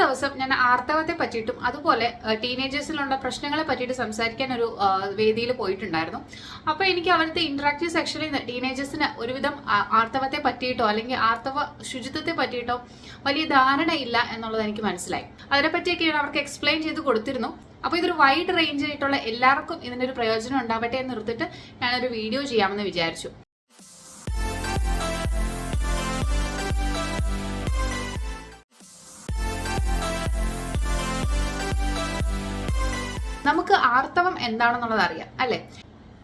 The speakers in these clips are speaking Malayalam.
ദിവസം ഞാൻ ആർത്തവത്തെ പറ്റിയിട്ടും അതുപോലെ ടീനേജേഴ്സിലുള്ള പ്രശ്നങ്ങളെ പറ്റിയിട്ട് സംസാരിക്കാൻ ഒരു വേദിയിൽ പോയിട്ടുണ്ടായിരുന്നു. അപ്പോൾ എനിക്ക് അവിടുത്തെ ഇന്ററാക്റ്റീവ് സെക്ഷനിൽ നിന്ന് ടീനേജേഴ്സിന് ഒരുവിധം ആർത്തവത്തെ പറ്റിയിട്ടോ അല്ലെങ്കിൽ ആർത്തവ ശുചിത്വത്തെ പറ്റിയിട്ടോ വലിയ ധാരണ ഇല്ല എന്നുള്ളത് എനിക്ക് മനസ്സിലായി. അതിനെപ്പറ്റിയൊക്കെ ഞാൻ അവർക്ക് എക്സ്പ്ലെയിൻ ചെയ്ത് കൊടുത്തിരുന്നു. അപ്പോൾ ഇതൊരു വൈഡ് റേഞ്ച് ആയിട്ടുള്ള എല്ലാവർക്കും ഇതിൻ്റെ ഒരു പ്രയോജനം ഉണ്ടാവട്ടെ എന്ന് നിർത്തിയിട്ട് ഞാനൊരു വീഡിയോ ചെയ്യാമെന്ന് വിചാരിച്ചു. നമുക്ക് ആർത്തവം എന്താണെന്നുള്ളത് അറിയാം അല്ലേ?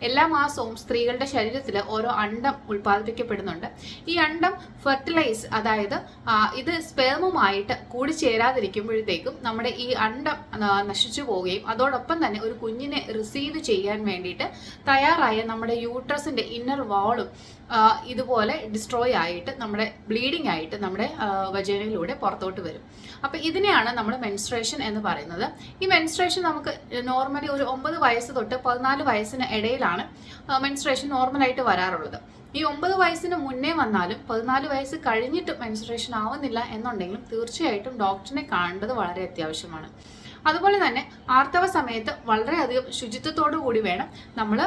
എല്ലാ മാസവും സ്ത്രീകളുടെ ശരീരത്തിൽ ഓരോ അണ്ഡം ഉൽപ്പാദിപ്പിക്കപ്പെടുന്നുണ്ട്. ഈ അണ്ഡം ഫെർട്ടിലൈസ്, അതായത് ഇത് സ്പേമുമായിട്ട് കൂടിച്ചേരാതിരിക്കുമ്പോഴത്തേക്കും നമ്മുടെ ഈ അണ്ഡം നശിച്ചു പോവുകയും അതോടൊപ്പം തന്നെ ഒരു കുഞ്ഞിനെ റിസീവ് ചെയ്യാൻ വേണ്ടിയിട്ട് തയ്യാറായ നമ്മുടെ യൂട്രസിന്റെ ഇന്നർ വാളും ഇതുപോലെ ഡിസ്ട്രോയ് ആയിട്ട് നമ്മുടെ ബ്ലീഡിംഗ് ആയിട്ട് നമ്മുടെ വജൈനയിലൂടെ പുറത്തോട്ട് വരും. അപ്പോൾ ഇതിനെയാണ് നമ്മൾ മെൻസ്ട്രേഷൻ എന്ന് പറയുന്നത്. ഈ മെൻസ്ട്രേഷൻ നമുക്ക് നോർമലി ഒരു 9 വയസ്സ് തൊട്ട് 14 വയസ്സിന് ഇടയിലാണ് മെൻസ്ട്രേഷൻ നോർമലായിട്ട് വരാറുള്ളത്. ഈ 9 വയസ്സിന് മുന്നേ വന്നാലും 14 വയസ്സ് കഴിഞ്ഞിട്ട് മെൻസ്ട്രേഷൻ ആവുന്നില്ല എന്നുണ്ടെങ്കിലും തീർച്ചയായിട്ടും ഡോക്ടറിനെ കാണേണ്ടത് വളരെ അത്യാവശ്യമാണ്. അതുപോലെ തന്നെ ആർത്തവ സമയത്ത് വളരെയധികം ശുചിത്വത്തോടു കൂടി വേണം നമ്മൾ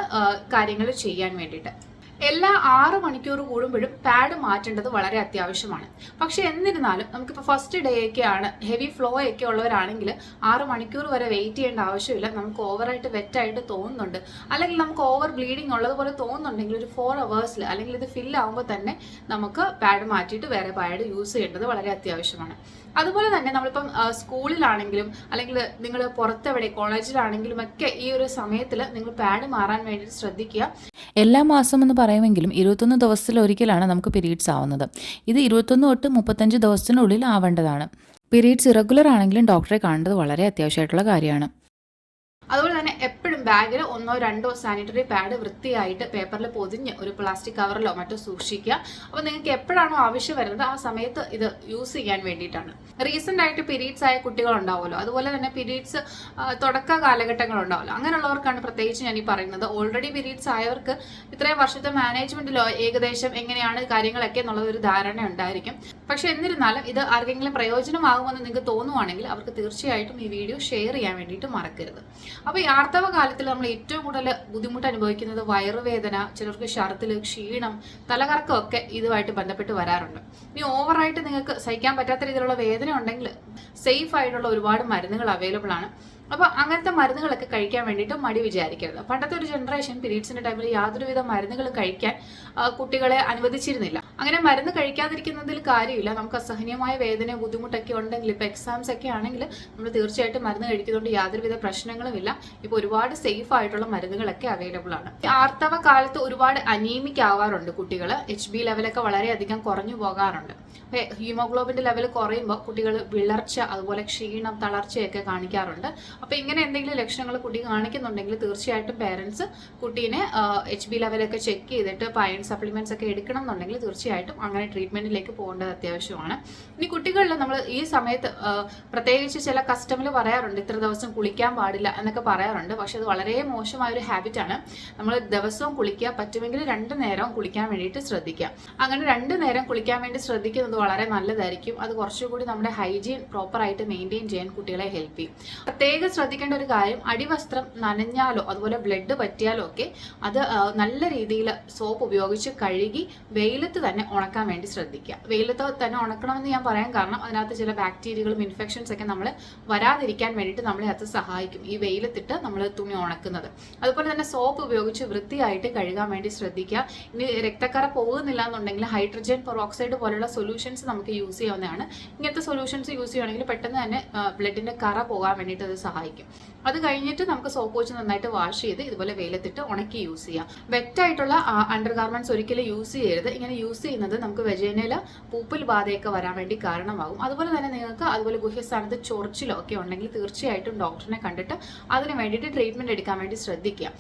കാര്യങ്ങൾ ചെയ്യാൻ വേണ്ടിയിട്ട്. എല്ലാ 6 മണിക്കൂർ കൂടുമ്പോഴും പാഡ് മാറ്റേണ്ടത് വളരെ അത്യാവശ്യമാണ്. പക്ഷെ എന്നിരുന്നാലും നമുക്കിപ്പോൾ ഫസ്റ്റ് ഡേ ഒക്കെയാണ്, ഹെവി ഫ്ലോ ഒക്കെ ഉള്ളവരാണെങ്കിൽ 6 മണിക്കൂർ വരെ വെയിറ്റ് ചെയ്യേണ്ട ആവശ്യമില്ല. നമുക്ക് ഓവറായിട്ട് വെറ്റായിട്ട് തോന്നുന്നുണ്ട് അല്ലെങ്കിൽ നമുക്ക് ഓവർ ബ്ലീഡിങ് ഉള്ളതുപോലെ തോന്നുന്നുണ്ടെങ്കിൽ ഒരു 4 അവേഴ്സിൽ അല്ലെങ്കിൽ ഇത് ഫിൽ ആകുമ്പോൾ തന്നെ നമുക്ക് പാഡ് മാറ്റിയിട്ട് വേറെ പാഡ് യൂസ് ചെയ്യേണ്ടത് വളരെ അത്യാവശ്യമാണ്. അതുപോലെ തന്നെ നമ്മളിപ്പം സ്കൂളിലാണെങ്കിലും അല്ലെങ്കിൽ നിങ്ങൾ പുറത്തെവിടെ കോളേജിലാണെങ്കിലും ഒക്കെ ഈ ഒരു സമയത്തിൽ നിങ്ങൾ പാഡ് മാറാൻ വേണ്ടിയിട്ട് ശ്രദ്ധിക്കുക. എല്ലാ മാസം എന്ന് പറയുമെങ്കിലും 21 ദിവസത്തിലൊരിക്കലാണ് നമുക്ക് പീരീഡ്സ് ആവുന്നത്. ഇത് 21 തൊട്ട് 35 ദിവസത്തിനുള്ളിൽ ആവേണ്ടതാണ്. പീരീഡ്സ് ഇറഗുലർ ആണെങ്കിലും ഡോക്ടറെ കാണേണ്ടത് വളരെ അത്യാവശ്യമായിട്ടുള്ള കാര്യമാണ്. അതുപോലെ തന്നെ എപ്പോഴും ബാഗിൽ 1 or 2 സാനിറ്ററി പാഡ് വൃത്തിയായിട്ട് പേപ്പറിൽ പൊതിഞ്ഞ് ഒരു പ്ലാസ്റ്റിക് കവറിലോ മറ്റോ സൂക്ഷിക്കുക. അപ്പോൾ നിങ്ങൾക്ക് എപ്പോഴാണോ ആവശ്യം വരുന്നത് ആ സമയത്ത് ഇത് യൂസ് ചെയ്യാൻ വേണ്ടിയിട്ടാണ്. റീസെൻ്റ് ആയിട്ട് പീരീഡ്സ് ആയ കുട്ടികളുണ്ടാവുമല്ലോ, അതുപോലെ തന്നെ പീരീഡ്സ് തുടക്ക കാലഘട്ടങ്ങളുണ്ടാവുമല്ലോ, അങ്ങനെയുള്ളവർക്കാണ് പ്രത്യേകിച്ച് ഞാൻ ഈ പറയുന്നത്. ഓൾറെഡി പീരീഡ്സ് ആയവർക്ക് ഇത്രയും വർഷത്തെ മാനേജ്മെന്റിലോ ഏകദേശം എങ്ങനെയാണ് കാര്യങ്ങളൊക്കെ എന്നുള്ളത് ഒരു ധാരണ ഉണ്ടായിരിക്കും. പക്ഷെ എന്നിരുന്നാലും ഇത് ആർക്കെങ്കിലും പ്രയോജനമാകുമെന്ന് നിങ്ങൾക്ക് തോന്നുവാണെങ്കിൽ അവർക്ക് തീർച്ചയായിട്ടും ഈ വീഡിയോ ഷെയർ ചെയ്യാൻ വേണ്ടിയിട്ട് മറക്കരുത്. അപ്പോൾ ഈ ആർത്തവ കാലത്തിൽ നമ്മൾ ഏറ്റവും കൂടുതൽ ബുദ്ധിമുട്ട് അനുഭവിക്കുന്നത് വയറുവേദന, ചിലർക്ക് ഛർദ്ദിൽ, ക്ഷീണം, തലകറക്കം ഒക്കെ ഇതുമായിട്ട് ബന്ധപ്പെട്ട് വരാറുണ്ട്. ഇനി ഓവറായിട്ട് നിങ്ങൾക്ക് സഹിക്കാൻ പറ്റാത്ത രീതിയിലുള്ള വേദന ഉണ്ടെങ്കിൽ സേഫ് ആയിട്ടുള്ള ഒരുപാട് മരുന്നുകൾ അവൈലബിൾ ആണ്. അപ്പോൾ അങ്ങനത്തെ മരുന്നുകളൊക്കെ കഴിക്കാൻ വേണ്ടിയിട്ട് മടി വിചാരിക്കരുത്. പണ്ടത്തെ ഒരു ജനറേഷൻ പീരീഡ്സിന്റെ ടൈമിൽ യാതൊരുവിധ മരുന്നുകൾ കഴിക്കാൻ കുട്ടികളെ അനുവദിച്ചിരുന്നില്ല. അങ്ങനെ മരുന്ന് കഴിക്കാതിരിക്കുന്നതിൽ കാര്യമില്ല. നമുക്ക് അസഹനീയമായ വേദന, ബുദ്ധിമുട്ടൊക്കെ ഉണ്ടെങ്കിൽ ഇപ്പോൾ എക്സാംസ് ഒക്കെ ആണെങ്കിൽ നമ്മൾ തീർച്ചയായിട്ടും മരുന്ന് കഴിക്കുന്നതുകൊണ്ട് യാതൊരുവിധ പ്രശ്നങ്ങളുമില്ല. ഇപ്പോൾ ഒരുപാട് സേഫ് ആയിട്ടുള്ള മരുന്നുകളൊക്കെ അവൈലബിൾ ആണ്. ആർത്തവ കാലത്ത് ഒരുപാട് അനീമിക് ആവാറുണ്ട് കുട്ടികൾ. HB ലെവലൊക്കെ വളരെയധികം കുറഞ്ഞു പോകാറുണ്ട്. ഹീമോഗ്ലോബിന്റെ ലെവൽ കുറയുമ്പോൾ കുട്ടികൾ വിളർച്ച, അതുപോലെ ക്ഷീണം, തളർച്ചയൊക്കെ കാണിക്കാറുണ്ട്. അപ്പോൾ ഇങ്ങനെ എന്തെങ്കിലും ലക്ഷണങ്ങൾ കുട്ടി കാണിക്കുന്നുണ്ടെങ്കിൽ തീർച്ചയായിട്ടും പേരൻസ് കുട്ടീനെ HB ലെവലൊക്കെ ചെക്ക് ചെയ്തിട്ട് അയൺ സപ്ലിമെന്റ്സ് ഒക്കെ എടുക്കണം എന്നുണ്ടെങ്കിൽ തീർച്ചയായിട്ടും അങ്ങനെ ട്രീറ്റ്മെന്റിലേക്ക് പോകേണ്ടത് അത്യാവശ്യമാണ്. ഇനി കുട്ടികളിൽ നമ്മൾ ഈ സമയത്ത് പ്രത്യേകിച്ച് ചില കസ്റ്റമിൽ പറയാറുണ്ട് ഇത്ര ദിവസം കുളിക്കാൻ പാടില്ല എന്നൊക്കെ പറയാറുണ്ട്. പക്ഷെ അത് വളരെ മോശമായ ഒരു ഹാബിറ്റാണ്. നമ്മൾ ദിവസവും കുളിക്കുക, പറ്റുമെങ്കിൽ 2 നേരം കുളിക്കാൻ വേണ്ടിയിട്ട് ശ്രദ്ധിക്കുക. അങ്ങനെ 2 നേരം കുളിക്കാൻ വേണ്ടി ശ്രദ്ധിക്കുന്നത് വളരെ നല്ലതായിരിക്കും. അത് കുറച്ചുകൂടി നമ്മുടെ ഹൈജീൻ പ്രോപ്പറായിട്ട് മെയിൻറ്റെയിൻ ചെയ്യാൻ കുട്ടികളെ ഹെൽപ്പ് ചെയ്യും. പ്രത്യേകം ശ്രദ്ധിക്കേണ്ട ഒരു കാര്യം, അടിവസ്ത്രം നനഞ്ഞാലോ അതുപോലെ ബ്ലഡ് പറ്റിയാലോ ഒക്കെ അത് നല്ല രീതിയിൽ സോപ്പ് ഉപയോഗിച്ച് കഴുകി വെയിലത്ത് തന്നെ ഉണക്കാൻ വേണ്ടി ശ്രദ്ധിക്കുക. വെയിലത്ത് തന്നെ ഉണക്കണമെന്ന് ഞാൻ പറയാൻ കാരണം അതിനകത്ത് ചില ബാക്ടീരിയകളും ഇൻഫെക്ഷൻസ് ഒക്കെ നമ്മൾ വരാതിരിക്കാൻ വേണ്ടിയിട്ട് നമ്മളെ അത് സഹായിക്കും, ഈ വെയിലത്തിട്ട് നമ്മൾ തുണി ഉണക്കുന്നത്. അതുപോലെ തന്നെ സോപ്പ് ഉപയോഗിച്ച് വൃത്തിയായിട്ട് കഴുകാൻ വേണ്ടി ശ്രദ്ധിക്കുക. ഇനി രക്തക്കറ പോകുന്നില്ല എന്നുണ്ടെങ്കിൽ ഹൈഡ്രജൻ പെറോക്സൈഡ് പോലുള്ള സൊല്യൂഷൻസ് നമുക്ക് യൂസ് ചെയ്യാവുന്നതാണ്. ഇങ്ങനത്തെ സൊല്യൂഷൻസ് യൂസ് ചെയ്യുകയാണെങ്കിൽ പെട്ടെന്ന് തന്നെ ബ്ലഡിന്റെ കറ പോകാൻ വേണ്ടിയിട്ട് അത് സഹായിക്കും. അത് കഴിഞ്ഞിട്ട് നമുക്ക് സോപ്പ് വെച്ച് നന്നായിട്ട് വാഷ് ചെയ്ത് ഇതുപോലെ വെയിലത്തിട്ട് ഉണക്കി യൂസ് ചെയ്യാം. വെറ്റായിട്ടുള്ള അണ്ടർ ഗാർമെന്റ്സ് ഒരിക്കലും യൂസ് ചെയ്യരുത്. ഇങ്ങനെ യൂസ് ചെയ്യുന്നത് നമുക്ക് വെജൈനയിൽ പൂപ്പൽ ബാധയൊക്കെ വരാൻ വേണ്ടി കാരണമാകും. അതുപോലെ തന്നെ നിങ്ങൾക്ക് അതുപോലെ ഗുഹ്യസ്ഥാനത്ത് ചൊറിച്ചിലോ ഒക്കെ ഉണ്ടെങ്കിൽ തീർച്ചയായിട്ടും ഡോക്ടറിനെ കണ്ടിട്ട് അതിന് വേണ്ടിയിട്ട് ട്രീറ്റ്മെന്റ് എടുക്കാൻ വേണ്ടി ശ്രദ്ധിക്കുക.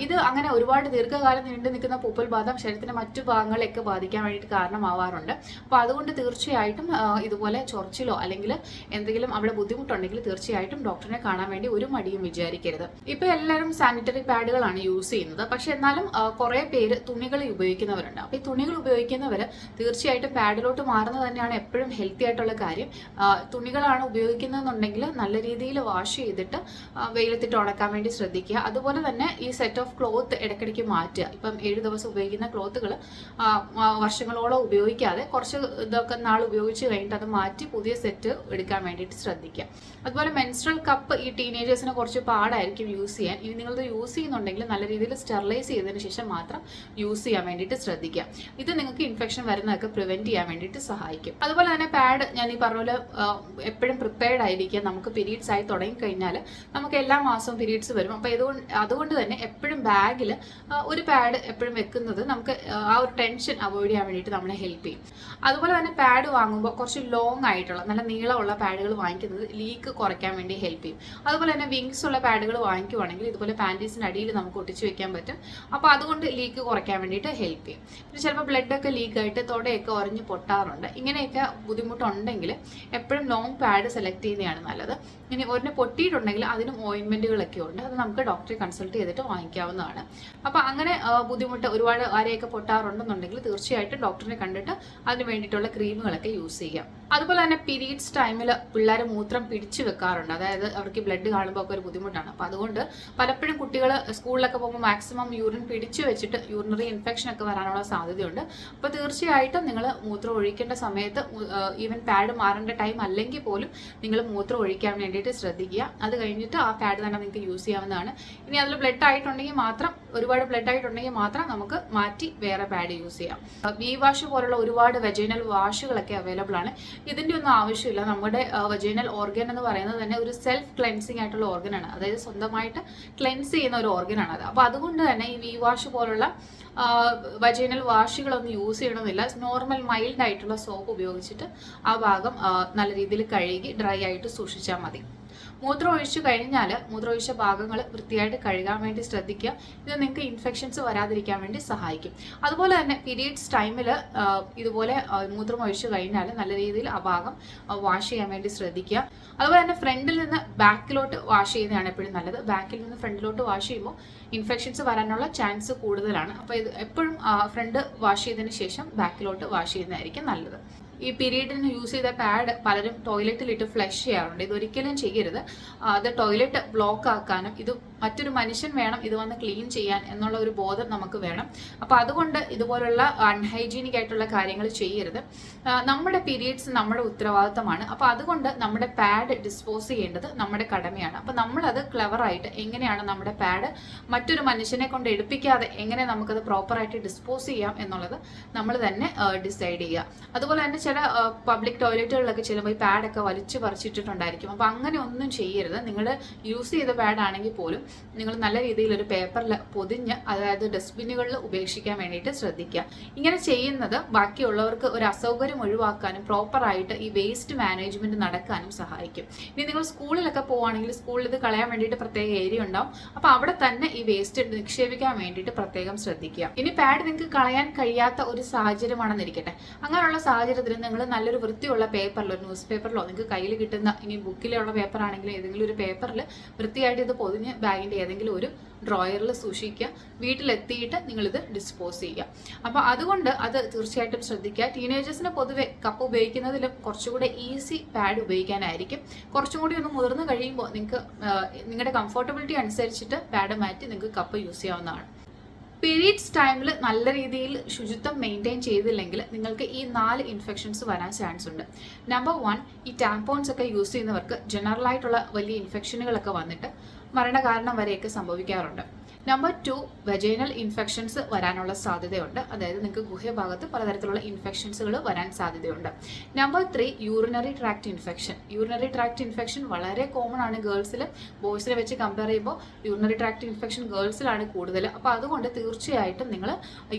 ഇത് അങ്ങനെ ഒരുപാട് ദീർഘകാലം നീണ്ടു നിൽക്കുന്ന പൂപ്പൽ ബാധ ശരീരത്തിന്റെ മറ്റു ഭാഗങ്ങളെയൊക്കെ ബാധിക്കാൻ വേണ്ടിയിട്ട് കാരണമാവാറുണ്ട്. അപ്പോൾ അതുകൊണ്ട് തീർച്ചയായിട്ടും ഇതുപോലെ ചൊറിച്ചിലോ അല്ലെങ്കിൽ എന്തെങ്കിലും അവിടെ ബുദ്ധിമുട്ടുണ്ടെങ്കിൽ തീർച്ചയായിട്ടും ഡോക്ടറിനെ കാണാൻ വേണ്ടി ഒരു മടിയും വിചാരിക്കരുത്. ഇപ്പൊ എല്ലാവരും സാനിറ്ററി പാഡുകളാണ് യൂസ് ചെയ്യുന്നത്. പക്ഷെ എന്നാലും കുറെ പേര് തുണികൾ ഉപയോഗിക്കുന്നവരുണ്ട്. അപ്പൊ ഈ തുണികൾ ഉപയോഗിക്കുന്ന ഉപയോഗിക്കുന്നവർ തീർച്ചയായിട്ടും പാഡിലോട്ട് മാറുന്നത് തന്നെയാണ് എപ്പോഴും ഹെൽത്തി ആയിട്ടുള്ള കാര്യം. തുണികളാണ് ഉപയോഗിക്കുന്നതെന്നുണ്ടെങ്കിൽ നല്ല രീതിയിൽ വാഷ് ചെയ്തിട്ട് വെയിലത്തിട്ട് ഉണക്കാൻ വേണ്ടി ശ്രദ്ധിക്കുക. അതുപോലെ തന്നെ ഈ സെറ്റ് ഓഫ് ക്ലോത്ത് ഇടയ്ക്കിടയ്ക്ക് മാറ്റുക. ഇപ്പം 7 ദിവസം ഉപയോഗിക്കുന്ന ക്ലോത്തുകൾ വർഷങ്ങളോളം ഉപയോഗിക്കാതെ കുറച്ച് ഇതൊക്കെ നാൾ ഉപയോഗിച്ച് കഴിഞ്ഞിട്ട് അത് മാറ്റി പുതിയ സെറ്റ് എടുക്കാൻ വേണ്ടിയിട്ട് ശ്രദ്ധിക്കുക. അതുപോലെ മെൻസ്ട്രൽ കപ്പ് ഈ ടീനേജേഴ്സിന് കുറച്ച് പാടായിരിക്കും യൂസ് ചെയ്യാൻ. ഇനി നിങ്ങളിത് യൂസ് ചെയ്യുന്നുണ്ടെങ്കിൽ നല്ല രീതിയിൽ സ്റ്റെറിലൈസ് ചെയ്തതിന് ശേഷം മാത്രം യൂസ് ചെയ്യാൻ വേണ്ടിയിട്ട് ശ്രദ്ധിക്കുക. ഇത് നിങ്ങൾക്ക് ഇൻഫെക്ഷൻ വരുന്നതൊക്കെ പ്രിവെന്റ് ചെയ്യാൻ വേണ്ടിയിട്ട് സഹായിക്കും. അതുപോലെ തന്നെ പാഡ് ഞാൻ ഈ പറഞ്ഞ പോലെ എപ്പോഴും പ്രിപ്പയർഡ് ആയിരിക്കുക. നമുക്ക് പീരീഡ്സ് ആയി തുടങ്ങിക്കഴിഞ്ഞാൽ നമുക്ക് എല്ലാ മാസവും പീരീഡ്സ് വരും. അപ്പോൾ അതുകൊണ്ട് തന്നെ എപ്പോഴും ബാഗിൽ ഒരു പാഡ് എപ്പോഴും വെക്കുന്നത് നമുക്ക് ആ ഒരു ടെൻഷൻ അവോയ്ഡ് ചെയ്യാൻ വേണ്ടിയിട്ട് നമ്മളെ ഹെൽപ്പ് ചെയ്യും. അതുപോലെ തന്നെ പാഡ് വാങ്ങുമ്പോൾ കുറച്ച് ലോങ് ആയിട്ടുള്ള നല്ല നീളമുള്ള പാഡുകൾ വാങ്ങിക്കുന്നത് ലീക്ക് കുറയ്ക്കാൻ വേണ്ടി ഹെൽപ്പ് ചെയ്യും. അതുപോലെ തന്നെ വിങ്സ് ഉള്ള പാഡുകൾ വാങ്ങിക്കുവാണെങ്കിൽ ഇതുപോലെ പാൻറ്റീസിൻ്റെ അടിയിൽ നമുക്ക് ഒട്ടിച്ച് വെക്കാൻ പറ്റും. അപ്പോൾ അതുകൊണ്ട് ലീക്ക് കുറയ്ക്കാൻ വേണ്ടിയിട്ട് ഹെൽപ്പ് ചെയ്യും. പിന്നെ ചിലപ്പോൾ ബ്ലഡൊക്കെ ലീക്കായിട്ട് തൊടയൊക്കെ ഉറഞ്ഞ് പൊട്ടാറുണ്ട്. ഇങ്ങനെയൊക്കെ ബുദ്ധിമുട്ടുണ്ടെങ്കിൽ എപ്പോഴും ലോങ് പാഡ് സെലക്ട് ചെയ്യുന്നതാണ് നല്ലത്. ഇനി ഒരെണ്ണം പൊട്ടിയിട്ടുണ്ടെങ്കിൽ അതിനും ഓയിൻമെൻറ്റുകളൊക്കെ ഉണ്ട്. അത് നമുക്ക് ഡോക്ടറെ കൺസൾട്ട് ചെയ്തിട്ട് വാങ്ങിക്കാവുന്നതാണ്. അപ്പോൾ അങ്ങനെ ബുദ്ധിമുട്ട് ഒരുപാട് ആരെയൊക്കെ പൊട്ടാറുണ്ടെന്നുണ്ടെങ്കിൽ തീർച്ചയായിട്ടും ഡോക്ടറിനെ കണ്ടിട്ട് അതിന് വേണ്ടിയിട്ടുള്ള ക്രീമുകളൊക്കെ യൂസ് ചെയ്യാം. അതുപോലെ തന്നെ പീരീഡ്സ് ടൈമിൽ പിള്ളേർ മൂത്രം പിടിച്ചു വെക്കാറുണ്ട്. അതായത് അവർക്ക് ബ്ലഡ് കാണുമ്പോൾ ഒക്കെ ഒരു ബുദ്ധിമുട്ടാണ്. അപ്പോൾ അതുകൊണ്ട് പലപ്പോഴും കുട്ടികൾ സ്കൂളിലൊക്കെ പോകുമ്പോൾ മാക്സിമം യൂറിൻ പിടിച്ചു വെച്ചിട്ട് യൂറിനറി ഇൻഫെക്ഷൻ ഒക്കെ വരാനുള്ള സാധ്യതയുണ്ട്. അപ്പോൾ തീർച്ചയായിട്ടും നിങ്ങൾ മൂത്രം ഒഴിക്കേണ്ട സമയത്ത് ഈവൻ പാഡ് മാറേണ്ട ടൈം അല്ലെങ്കിൽ പോലും നിങ്ങൾ മൂത്രം ഒഴിക്കാൻ വേണ്ടിയിട്ട് ശ്രദ്ധിക്കുക. അത് കഴിഞ്ഞിട്ട് ആ പാഡ് തന്നെ നിങ്ങൾക്ക് യൂസ് ചെയ്യാവുന്നതാണ്. ഇനി അതിൽ ബ്ലഡ് ആയിട്ടുണ്ടെങ്കിൽ മാത്രം ഒരുപാട് ബ്ലഡ് ആയിട്ടുണ്ടെങ്കിൽ മാത്രം നമുക്ക് മാറ്റി വേറെ പാഡ് യൂസ് ചെയ്യാം. വി വാഷ് പോലുള്ള ഒരുപാട് വെജൈനൽ വാഷുകളൊക്കെ അവൈലബിൾ ആണ്. ഇതിൻ്റെ ഒന്നും ആവശ്യമില്ല. നമ്മുടെ വെജൈനൽ ഓർഗൻ എന്ന് പറയുന്നത് തന്നെ ഒരു സെൽഫ് ക്ലെൻസിങ് ആയിട്ടുള്ള ഓർഗനാണ്. അതായത് സ്വന്തമായിട്ട് ക്ലെൻസ് ചെയ്യുന്ന ഒരു ഓർഗനാണ് അത്. അപ്പോൾ അതുകൊണ്ട് തന്നെ ഈ വി വാഷ് പോലുള്ള വജൈനൽ വാഷുകളൊന്നും യൂസ് ചെയ്യണമെന്നില്ല. നോർമൽ മൈൽഡ് ആയിട്ടുള്ള സോപ്പ് ഉപയോഗിച്ചിട്ട് ആ ഭാഗം നല്ല രീതിയിൽ കഴുകി ഡ്രൈ ആയിട്ട് സൂക്ഷിച്ചാൽ മതി. മൂത്രം ഒഴിച്ചു കഴിഞ്ഞാൽ മൂത്രമൊഴിച്ച ഭാഗങ്ങൾ വൃത്തിയായിട്ട് കഴുകാൻ വേണ്ടി ശ്രദ്ധിക്കുക. ഇത് നിങ്ങൾക്ക് ഇൻഫെക്ഷൻസ് വരാതിരിക്കാൻ വേണ്ടി സഹായിക്കും. അതുപോലെ തന്നെ പീരീഡ്സ് ടൈമിൽ ഇതുപോലെ മൂത്രം ഒഴിച്ചു കഴിഞ്ഞാൽ നല്ല രീതിയിൽ ആ ഭാഗം വാഷ് ചെയ്യാൻ വേണ്ടി ശ്രദ്ധിക്കുക. അതുപോലെ തന്നെ ഫ്രണ്ടിൽ നിന്ന് ബാക്കിലോട്ട് വാഷ് ചെയ്യുന്നതാണ് എപ്പോഴും നല്ലത്. ബാക്കിൽ നിന്ന് ഫ്രണ്ടിലോട്ട് വാഷ് ചെയ്യുമ്പോൾ ഇൻഫെക്ഷൻസ് വരാനുള്ള ചാൻസ് കൂടുതലാണ്. അപ്പോൾ ഇത് എപ്പോഴും ഫ്രണ്ട് വാഷ് ചെയ്തതിന് ശേഷം ബാക്കിലോട്ട് വാഷ് ചെയ്യുന്നതായിരിക്കും നല്ലത്. ഈ പീരീഡിന് യൂസ് ചെയ്ത പാഡ് പലരും ടോയ്ലറ്റിലിട്ട് ഫ്ലഷ് ചെയ്യാറുണ്ട്. ഇതൊരിക്കലും ചെയ്യരുത്. അത് ടോയ്ലറ്റ് ബ്ലോക്ക് ആക്കാനും ഇത് മറ്റൊരു മനുഷ്യൻ വേണം ഇത് വന്ന് ക്ലീൻ ചെയ്യാൻ എന്നുള്ള ഒരു ബോധം നമുക്ക് വേണം. അപ്പോൾ അതുകൊണ്ട് ഇതുപോലുള്ള അൺഹൈജീനിക് ആയിട്ടുള്ള കാര്യങ്ങൾ ചെയ്യരുത്. നമ്മുടെ പീരീഡ്സ് നമ്മുടെ ഉത്തരവാദിത്തമാണ്. അപ്പോൾ അതുകൊണ്ട് നമ്മുടെ പാഡ് ഡിസ്പോസ് ചെയ്യേണ്ടത് നമ്മുടെ കടമയാണ്. അപ്പോൾ നമ്മളത് ക്ലെവറായിട്ട് എങ്ങനെയാണ് നമ്മുടെ പാഡ് മറ്റൊരു മനുഷ്യനെ കൊണ്ട് എടുപ്പിക്കാതെ എങ്ങനെ നമുക്കത് പ്രോപ്പറായിട്ട് ഡിസ്പോസ് ചെയ്യാം എന്നുള്ളത് നമ്മൾ തന്നെ ഡിസൈഡ് ചെയ്യുക. അതുപോലെ തന്നെ ചില പബ്ലിക് ടോയ്ലറ്റുകളിലൊക്കെ ചിലപ്പോൾ ഈ പാഡൊക്കെ വലിച്ചു പറിച്ചിട്ടിട്ടുണ്ടായിരിക്കും. അപ്പോൾ അങ്ങനെ ഒന്നും ചെയ്യരുത്. നിങ്ങൾ യൂസ് ചെയ്ത പാഡാണെങ്കിൽ പോലും നിങ്ങൾ നല്ല രീതിയിൽ ഒരു പേപ്പറിൽ പൊതിഞ്ഞ് അതായത് ഡസ്റ്റ്ബിന്നുകളിൽ ഉപേക്ഷിക്കാൻ വേണ്ടിയിട്ട് ശ്രദ്ധിക്കുക. ഇങ്ങനെ ചെയ്യുന്നത് ബാക്കിയുള്ളവർക്ക് ഒരു അസൗകര്യം ഒഴിവാക്കാനും പ്രോപ്പറായിട്ട് ഈ വേസ്റ്റ് മാനേജ്മെന്റ് നടക്കാനും സഹായിക്കും. ഇനി നിങ്ങൾ സ്കൂളിലൊക്കെ പോവുകയാണെങ്കിൽ സ്കൂളിൽ ഇത് കളയാൻ വേണ്ടിയിട്ട് പ്രത്യേക ഏരിയ ഉണ്ടാവും. അപ്പോൾ അവിടെ തന്നെ ഈ വേസ്റ്റ് നിക്ഷേപിക്കാൻ വേണ്ടിയിട്ട് പ്രത്യേകം ശ്രദ്ധിക്കുക. ഇനി പാഡ് നിങ്ങൾക്ക് കളയാൻ കഴിയാത്ത ഒരു സാഹചര്യമാണെന്നിരിക്കട്ടെ. അങ്ങനെയുള്ള സാഹചര്യത്തിൽ നിങ്ങൾ നല്ലൊരു വൃത്തിയുള്ള പേപ്പറിലോ ന്യൂസ് പേപ്പറിലോ നിങ്ങൾക്ക് കയ്യിൽ കിട്ടുന്ന ഇനി ബുക്കിലുള്ള പേപ്പർ ആണെങ്കിൽ ഏതെങ്കിലും ഒരു പേപ്പറിൽ വൃത്തിയായിട്ട് ഇത് പൊതിഞ്ഞ് ബാഗിൻ്റെ ഏതെങ്കിലും ഒരു ഡ്രോയറിൽ സൂക്ഷിക്കുക. വീട്ടിലെത്തിയിട്ട് നിങ്ങളിത് ഡിസ്പോസ് ചെയ്യുക. അപ്പോൾ അതുകൊണ്ട് അത് തീർച്ചയായിട്ടും ശ്രദ്ധിക്കുക. ടീനേജേഴ്സിന് പൊതുവെ കപ്പ് ഉപയോഗിക്കുന്നതിലും കുറച്ചുകൂടെ ഈസി പാഡ് ഉപയോഗിക്കാനായിരിക്കും. കുറച്ചും കൂടി ഒന്ന് മുതിർന്ന് കഴിയുമ്പോൾ നിങ്ങൾക്ക് നിങ്ങളുടെ കംഫർട്ടബിലിറ്റി അനുസരിച്ചിട്ട് പാഡ് മാറ്റി നിങ്ങൾക്ക് കപ്പ് യൂസ് ചെയ്യാവുന്നതാണ്. പീരീഡ്സ് ടൈമിൽ നല്ല രീതിയിൽ ശുചിത്വം മെയിൻറ്റെയിൻ ചെയ്തില്ലെങ്കിൽ നിങ്ങൾക്ക് ഈ 4 ഇൻഫെക്ഷൻസ് വരാൻ ചാൻസ് ഉണ്ട്. നമ്പർ 1, ഈ ടാമ്പോൺസ് ഒക്കെ യൂസ് ചെയ്യുന്നവർക്ക് ജനറലായിട്ടുള്ള വലിയ ഇൻഫെക്ഷനുകളൊക്കെ വന്നിട്ട് മരണകാരണം വരെയൊക്കെ സംഭവിക്കാറുണ്ട്. നമ്പർ 2, വെജൈനൽ ഇൻഫെക്ഷൻസ് വരാനുള്ള സാധ്യതയുണ്ട്. അതായത് നിങ്ങൾക്ക് ഗുഹ്യഭാഗത്ത് പലതരത്തിലുള്ള ഇൻഫെക്ഷൻസുകൾ വരാൻ സാധ്യതയുണ്ട്. Number 3, urinary tract infection. Urinary tract infection വളരെ കോമൺ ആണ് ഗേൾസിൽ. ബോയ്സിനെ വെച്ച് കമ്പയർ ചെയ്യുമ്പോൾ യൂറിനറി ട്രാക്ട് ഇൻഫെക്ഷൻ ഗേൾസിലാണ് കൂടുതൽ. അപ്പോൾ അതുകൊണ്ട് തീർച്ചയായിട്ടും നിങ്ങൾ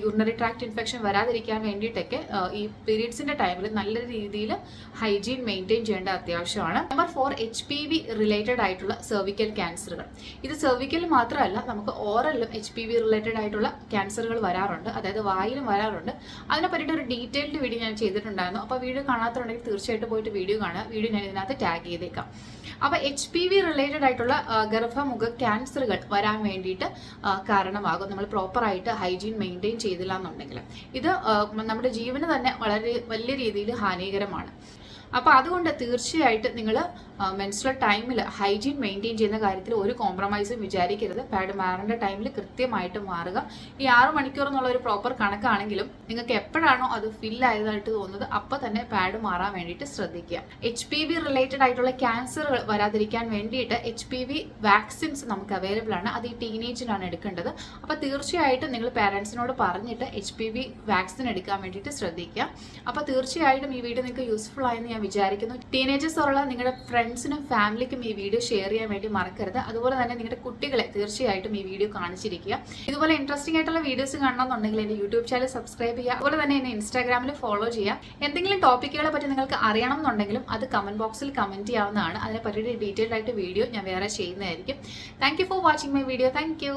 യൂറിനറി ട്രാക്ട് ഇൻഫെക്ഷൻ വരാതിരിക്കാൻ വേണ്ടിയിട്ടൊക്കെ ഈ പീരീഡ്സിൻ്റെ ടൈമിൽ നല്ല രീതിയിൽ ഹൈജീൻ മെയിൻറ്റെയിൻ ചെയ്യേണ്ട അത്യാവശ്യമാണ്. നമ്പർ 4, HPV റിലേറ്റഡ് ആയിട്ടുള്ള സെർവിക്കൽ ക്യാൻസറുകൾ. ഇത് സെർവിക്കൽ മാത്രമല്ല, നമുക്ക് ഓറലിലും HPV റിലേറ്റഡ് ആയിട്ടുള്ള ക്യാൻസറുകൾ വരാറുണ്ട്. അതായത് വായിലും വരാറുണ്ട്. അതിനെ പറ്റിയിട്ട് ഒരു ഡീറ്റെയിൽഡ് വീഡിയോ ഞാൻ ചെയ്തിട്ടുണ്ടായിരുന്നു. അപ്പോൾ വീഡിയോ കാണാത്തുണ്ടെങ്കിൽ തീർച്ചയായിട്ടും പോയിട്ട് വീഡിയോ കാണുക. വീഡിയോ ഞാൻ ഇതിനകത്ത് ടാഗ് ചെയ്തേക്കാം. അപ്പോൾ HPV റിലേറ്റഡ് ആയിട്ടുള്ള ഗർഭമുഖ ക്യാൻസറുകൾ വരാൻ വേണ്ടിയിട്ട് കാരണമാകും നമ്മൾ പ്രോപ്പറായിട്ട് ഹൈജീൻ മെയിൻറ്റെയിൻ ചെയ്തില്ല എന്നുണ്ടെങ്കിൽ. ഇത് നമ്മുടെ ജീവന് തന്നെ വളരെ വലിയ രീതിയിൽ ഹാനികരമാണ്. അപ്പോൾ അതുകൊണ്ട് തീർച്ചയായിട്ടും നിങ്ങൾ മെൻസ്ട്രൽ ടൈമിൽ ഹൈജീൻ മെയിൻറ്റെയിൻ ചെയ്യുന്ന കാര്യത്തിൽ ഒരു കോംപ്രമൈസും വിചാരിക്കരുത്. പാഡ് മാറേണ്ട ടൈമിൽ കൃത്യമായിട്ട് മാറുക. ഈ 6 മണിക്കൂർ എന്നുള്ള ഒരു പ്രോപ്പർ കണക്കാണെങ്കിലും നിങ്ങൾക്ക് എപ്പോഴാണോ അത് ഫില്ലായതായിട്ട് തോന്നുന്നത് അപ്പോൾ തന്നെ പാഡ് മാറാൻ വേണ്ടിയിട്ട് ശ്രദ്ധിക്കുക. HPV റിലേറ്റഡ് ആയിട്ടുള്ള ക്യാൻസറുകൾ വരാതിരിക്കാൻ വേണ്ടിയിട്ട് HPV വാക്സിൻസ് നമുക്ക് അവൈലബിൾ ആണ്. അത് ഈ ടീനേജിലാണ് എടുക്കേണ്ടത്. അപ്പോൾ തീർച്ചയായിട്ടും നിങ്ങൾ പാരൻസിനോട് പറഞ്ഞിട്ട് HPV വാക്സിൻ എടുക്കാൻ വേണ്ടിയിട്ട് ശ്രദ്ധിക്കുക. അപ്പോൾ തീർച്ചയായിട്ടും ഈ വീഡിയോ നിങ്ങൾക്ക് യൂസ്ഫുൾ ആയെന്ന് ഞാൻ വിചാരിക്കുന്നു. ടീനേജേഴ്സ് ഉള്ള നിങ്ങളുടെ ഫ്രണ്ട്സിനും ഫാമിലിക്കും ഈ വീഡിയോ ഷെയർ ചെയ്യാൻ വേണ്ടി മറക്കരുത്. അതുപോലെ തന്നെ നിങ്ങളുടെ കുട്ടികളെ തീർച്ചയായിട്ടും ഈ വീഡിയോ കാണിച്ചിരിക്കുക. ഇതുപോലെ ഇൻട്രസ്റ്റിംഗ് ആയിട്ടുള്ള വീഡിയോസ് കാണണമെന്നുണ്ടെങ്കിൽ എൻ്റെ യൂട്യൂബ് ചാനൽ സബ്സ്ക്രൈബ് ചെയ്യുക. അതുപോലെ തന്നെ എന്നെ ഇൻസ്റ്റാഗ്രാമിൽ ഫോളോ ചെയ്യുക. എന്തെങ്കിലും ടോപ്പിക്കുകളെ പറ്റി നിങ്ങൾക്ക് അറിയണം എന്നുണ്ടെങ്കിലും അത് കമന്റ് ബോക്സിൽ കമന്റ് ചെയ്യാവുന്നതാണ്. അതിനെ പറ്റിയിട്ട് ഡീറ്റെയിൽഡ് ആയിട്ട് വീഡിയോ ഞാൻ വേറെ ചെയ്യുന്നതായിരിക്കും. Thank you for watching my video. Thank you.